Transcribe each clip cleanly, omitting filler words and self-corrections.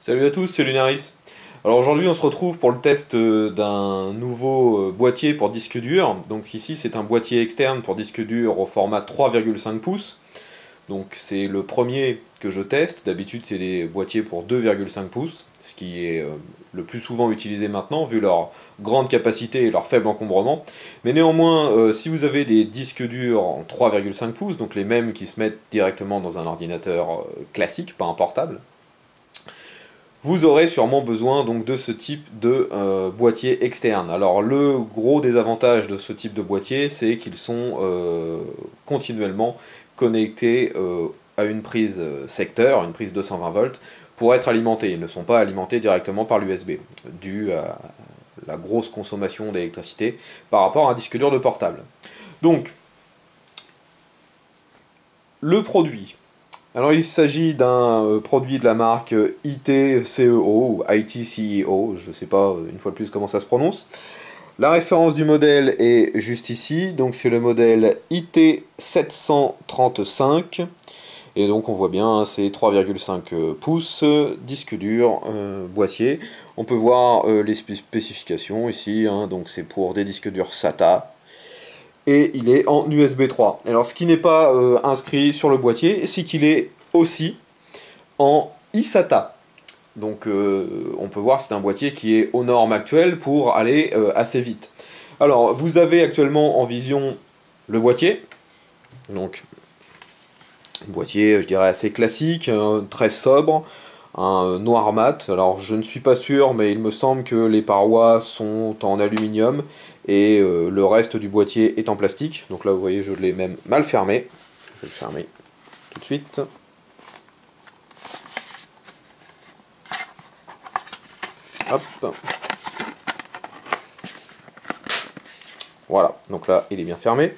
Salut à tous, c'est Lunaris. Alors aujourd'hui on se retrouve pour le test d'un nouveau boîtier pour disque dur. Donc ici c'est un boîtier externe pour disque dur au format 3,5 pouces. Donc c'est le premier que je teste. D'habitude c'est des boîtiers pour 2,5 pouces, ce qui est le plus souvent utilisé maintenant vu leur grande capacité et leur faible encombrement. Mais néanmoins, si vous avez des disques durs en 3,5 pouces, donc les mêmes qui se mettent directement dans un ordinateur classique, pas un portable, vous aurez sûrement besoin donc de ce type de boîtier externe. Alors le gros désavantage de ce type de boîtier, c'est qu'ils sont continuellement connectés à une prise secteur, une prise 220 volts, pour être alimentés. Ils ne sont pas alimentés directement par l'USB, dû à la grosse consommation d'électricité par rapport à un disque dur de portable. Donc, le produit. Alors il s'agit d'un produit de la marque ITCEO ou ITCEO, je ne sais pas une fois de plus comment ça se prononce. La référence du modèle est juste ici, donc c'est le modèle IT735, et donc on voit bien, hein, c'est 3,5 pouces, disque dur, boîtier. On peut voir les spécifications ici, hein, donc c'est pour des disques durs SATA, et il est en USB 3. Alors ce qui n'est pas inscrit sur le boîtier, c'est qu'il est aussi en eSATA. Donc on peut voir que c'est un boîtier qui est aux normes actuelles pour aller assez vite. Alors vous avez actuellement en vision le boîtier, donc un boîtier je dirais assez classique, très sobre, un noir mat. Alors je ne suis pas sûr, mais il me semble que les parois sont en aluminium et le reste du boîtier est en plastique. Donc là vous voyez je l'ai même mal fermé. Je vais le fermer tout de suite. Hop. Voilà, donc là il est bien fermé.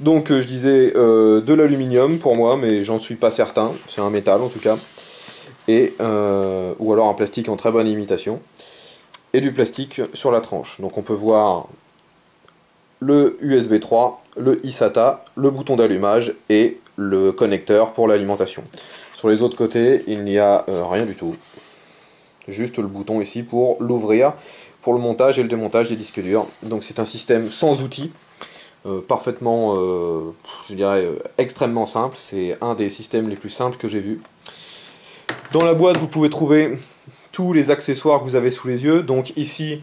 Donc je disais de l'aluminium pour moi, mais j'en suis pas certain, c'est un métal en tout cas. Et, ou alors un plastique en très bonne imitation. Et du plastique sur la tranche. Donc on peut voir le USB 3, le eSATA, le bouton d'allumage et le connecteur pour l'alimentation. Sur les autres côtés, il n'y a rien du tout. Juste le bouton ici pour l'ouvrir, pour le montage et le démontage des disques durs. Donc c'est un système sans outils, parfaitement, je dirais, extrêmement simple. C'est un des systèmes les plus simples que j'ai vus. Dans la boîte, vous pouvez trouver tous les accessoires que vous avez sous les yeux. Donc ici,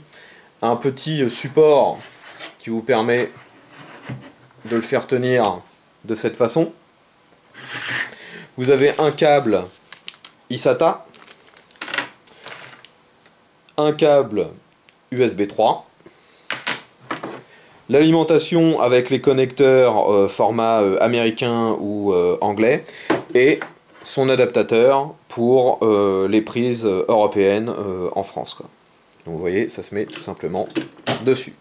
un petit support qui vous permet de le faire tenir de cette façon. Vous avez un câble eSATA, un câble USB 3, l'alimentation avec les connecteurs format américain ou anglais, et son adaptateur pour les prises européennes en France, quoi. Donc vous voyez, ça se met tout simplement dessus.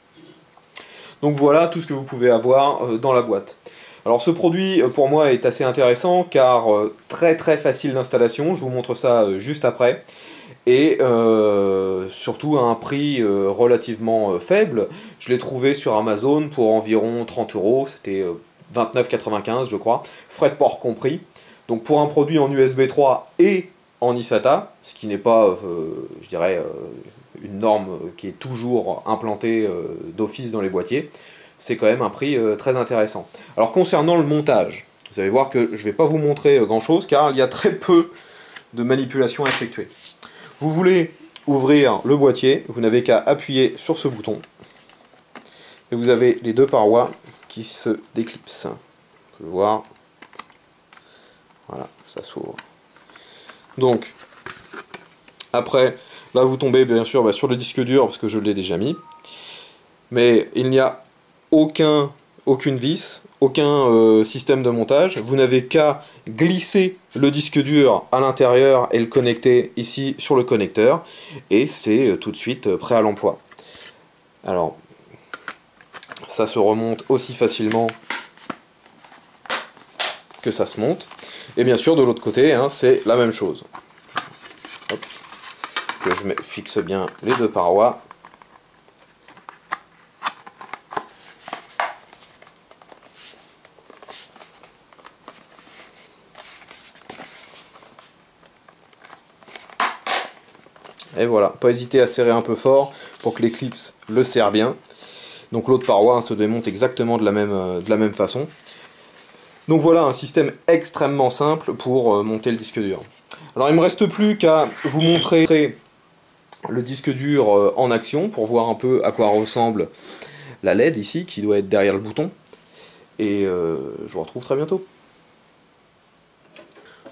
Donc voilà tout ce que vous pouvez avoir dans la boîte. Alors ce produit pour moi est assez intéressant car très très facile d'installation, je vous montre ça juste après, et surtout à un prix relativement faible. Je l'ai trouvé sur Amazon pour environ 30 euros, c'était 29,95 je crois, frais de port compris. Donc pour un produit en USB 3 et en eSATA, ce qui n'est pas, je dirais, une norme qui est toujours implantée d'office dans les boîtiers, c'est quand même un prix très intéressant. Alors concernant le montage, vous allez voir que je ne vais pas vous montrer grand chose car il y a très peu de manipulations à effectuer. Vous voulez ouvrir le boîtier, vous n'avez qu'à appuyer sur ce bouton et vous avez les deux parois qui se déclipsent. On peut le voir. Voilà, ça s'ouvre. Donc, après, là vous tombez bien sûr sur le disque dur parce que je l'ai déjà mis. Mais il n'y a aucune vis, aucun système de montage. Vous n'avez qu'à glisser le disque dur à l'intérieur et le connecter ici sur le connecteur. Et c'est tout de suite prêt à l'emploi. Alors, ça se remonte aussi facilement que ça se monte. Et bien sûr, de l'autre côté, hein, c'est la même chose. Hop. Que je fixe bien les deux parois. Et voilà, pas hésiter à serrer un peu fort pour que l'éclipse le serre bien. Donc l'autre paroi se démonte exactement de la même façon. Donc voilà un système extrêmement simple pour monter le disque dur. Alors il ne me reste plus qu'à vous montrer le disque dur en action pour voir un peu à quoi ressemble la LED ici qui doit être derrière le bouton. Et je vous retrouve très bientôt.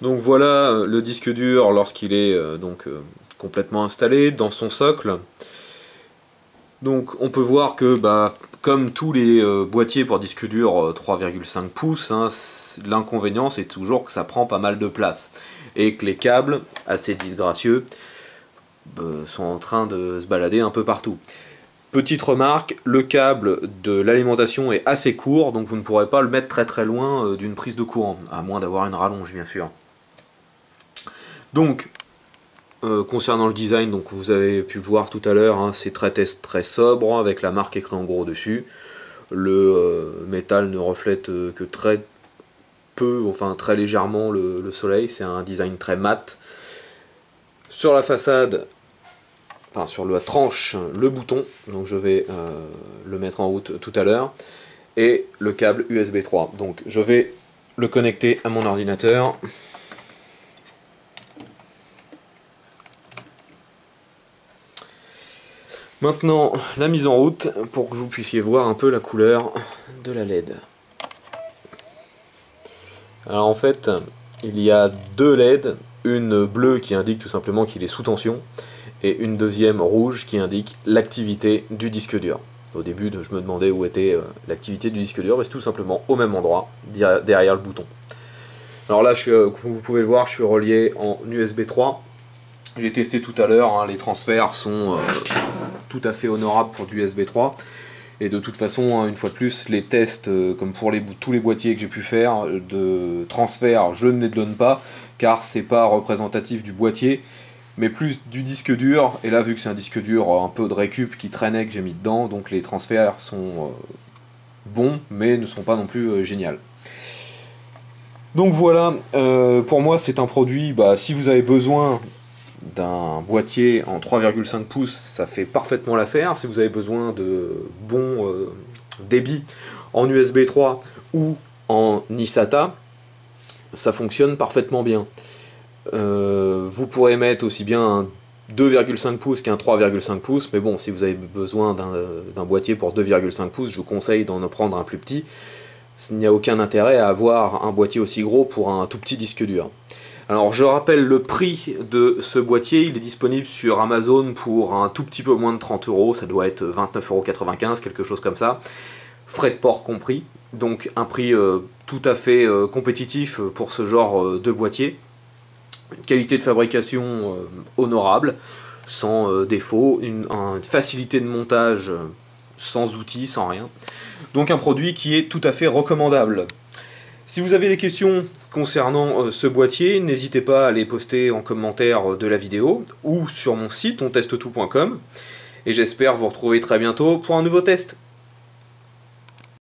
Donc voilà le disque dur lorsqu'il est complètement installé dans son socle. Donc on peut voir que comme tous les boîtiers pour disque dur 3,5 pouces, hein, l'inconvénient c'est toujours que ça prend pas mal de place et que les câbles, assez disgracieux, sont en train de se balader un peu partout. Petite remarque, le câble de l'alimentation est assez court, donc vous ne pourrez pas le mettre très très loin d'une prise de courant, à moins d'avoir une rallonge bien sûr. Donc, concernant le design, donc vous avez pu le voir tout à l'heure, hein, c'est très sobre, avec la marque écrite en gros dessus. Le métal ne reflète que très peu, enfin très légèrement le soleil, c'est un design très mat. Sur la façade, enfin sur la tranche, le bouton, donc je vais le mettre en route tout à l'heure, et le câble USB 3. Donc je vais le connecter à mon ordinateur. Maintenant, la mise en route pour que vous puissiez voir un peu la couleur de la LED. Alors en fait, il y a deux LED, une bleue qui indique tout simplement qu'il est sous tension, et une deuxième rouge qui indique l'activité du disque dur. Au début, je me demandais où était l'activité du disque dur, mais c'est tout simplement au même endroit, derrière le bouton. Alors là, comme vous pouvez le voir, je suis relié en USB 3. J'ai testé tout à l'heure, hein, les transferts sont tout à fait honorables pour du USB 3. Et de toute façon, hein, une fois de plus, les tests, comme pour tous les boîtiers que j'ai pu faire, de transfert, je ne les donne pas, car c'est pas représentatif du boîtier, mais plus du disque dur. Et là, vu que c'est un disque dur un peu de récup qui traînait, que j'ai mis dedans, donc les transferts sont bons, mais ne sont pas non plus géniaux. Donc voilà, pour moi c'est un produit, si vous avez besoin d'un boîtier en 3,5 pouces, ça fait parfaitement l'affaire. Si vous avez besoin de bons débits en USB 3 ou en eSATA, ça fonctionne parfaitement bien. Vous pourrez mettre aussi bien un 2,5 pouces qu'un 3,5 pouces, mais bon, si vous avez besoin d'un boîtier pour 2,5 pouces, je vous conseille d'en prendre un plus petit. Il n'y a aucun intérêt à avoir un boîtier aussi gros pour un tout petit disque dur. Alors je rappelle le prix de ce boîtier, il est disponible sur Amazon pour un tout petit peu moins de 30 €, ça doit être 29,95 €, quelque chose comme ça, frais de port compris, donc un prix tout à fait compétitif pour ce genre de boîtier. Une qualité de fabrication honorable, sans défaut, une facilité de montage sans outils, sans rien. Donc un produit qui est tout à fait recommandable. Si vous avez des questions concernant ce boîtier, n'hésitez pas à les poster en commentaire de la vidéo ou sur mon site ontestetout.com. Et j'espère vous retrouver très bientôt pour un nouveau test.